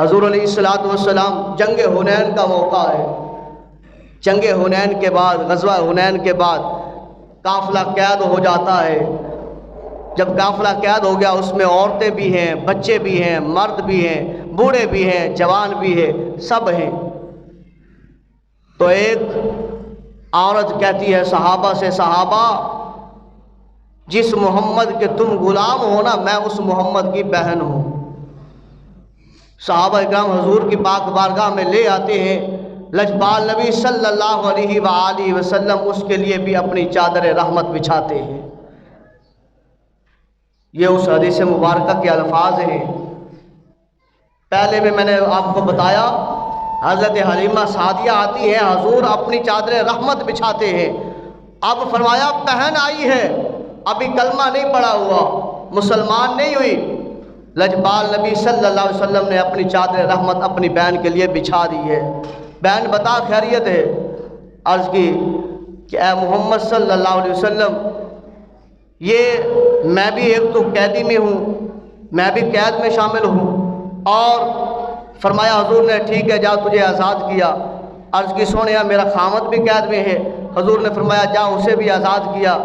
حضور علیہ الصلوۃ والسلام جنگ حنین کا موقع ہے، جنگ حنین کے بعد، غزوہ حنین کے بعد قافلہ قید ہو جاتا ہے۔ جب قافلہ قید ہو گیا، اس میں عورتیں بھی ہیں، بچے بھی ہیں، مرد بھی ہیں، بوڑھے بھی ہیں، جوان بھی ہیں، سب ہیں۔ تو ایک عورت کہتی ہے صحابہ سے، صحابہ جس محمد کے تم غلام ہو نا، میں اس محمد کی بہن ہوں۔ صحابہ اکرام حضور کی پاک بارگاہ میں لے آتے ہیں، لجپال نبی صلی اللہ علیہ وآلہ وسلم اس کے لیے بھی اپنی چادر رحمت بچھاتے ہیں۔ یہ اس حدیث مبارکہ کے الفاظ ہیں۔ پہلے میں نے آپ کو بتایا، حضرت حلیمہ سعدیہ آتی ہیں، حضور اپنی چادر رحمت بچھاتے ہیں۔ اب فرمایا بہن آئی ہے، ابھی کلمہ نہیں پڑا ہوا، مسلمان نہیں ہوئی۔ لجپال نبی صلی اللہ علیہ وسلم نے اپنی چادر رحمت اپنی بہن کے لیے بچھا دی ہے۔ بہن بتا خیریت ہے؟ عرض کی کہ اے محمد صلی اللہ علیہ وسلم، یہ میں بھی ایک تو قیدی میں ہوں، میں بھی قید میں شامل ہوں۔ اور فرمایا حضور نے ٹھیک ہے جا تجھے آزاد کیا۔ عرض کی سونیا میرا خامد بھی قید میں ہے۔ حضور نے فرمایا جا اسے بھی آزاد کیا۔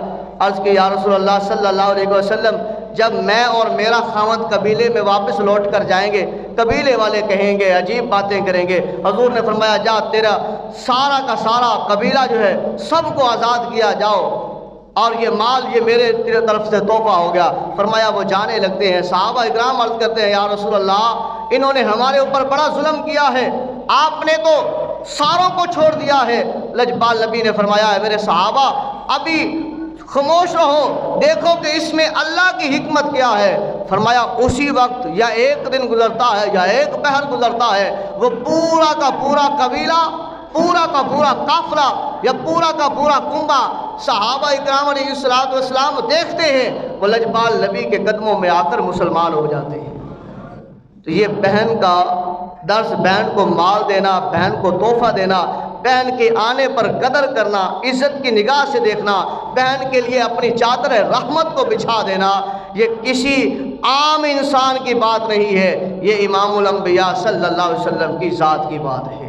عرض کی یا رسول اللہ صلی اللہ علیہ وسلم، جب میں اور میرا خامد قبیلے میں واپس لوٹ کر جائیں گے، قبیلے والے کہیں گے، عجیب باتیں کریں گے۔ حضور نے فرمایا جا تیرا سارا کا سارا قبیلہ جو ہے سب کو آزاد کیا جاؤ، اور یہ مال یہ میرے طرف سے تحفہ ہو گیا۔ فرمایا وہ جانے لگتے ہیں۔ صحابہ اکرام عرض کرتے ہیں یا رسول اللہ، انہوں نے ہمارے اوپر بڑا ظلم کیا ہے، آپ نے تو ساروں کو چھوڑ دیا ہے۔ لجپال نبی نے فرمایا ہے میرے صحابہ ابھی خاموش رہو، دیکھو کہ اس میں اللہ کی حکمت کیا ہے۔ فرمایا اسی وقت یا ایک دن گزرتا ہے یا ایک پہر گزرتا ہے، وہ پورا کا پورا قبیلہ، پورا کا پورا قافلہ یا پورا کا پورا کنبہ صحابہ اکرام علیہ الصلوۃ والسلام دیکھتے ہیں، وہ لجپال نبی کے قدموں میں آ کر مسلمان ہو جاتے ہیں۔ تو یہ بہن کا درس، بہن کو مال دینا، بہن کو تحفہ دینا، بہن کے آنے پر قدر کرنا، عزت کی نگاہ سے دیکھنا، بہن کے لیے اپنی چادر رحمت کو بچھا دینا، یہ کسی عام انسان کی بات نہیں ہے، یہ امام الانبیاء صلی اللہ علیہ وسلم کی ذات کی بات ہے۔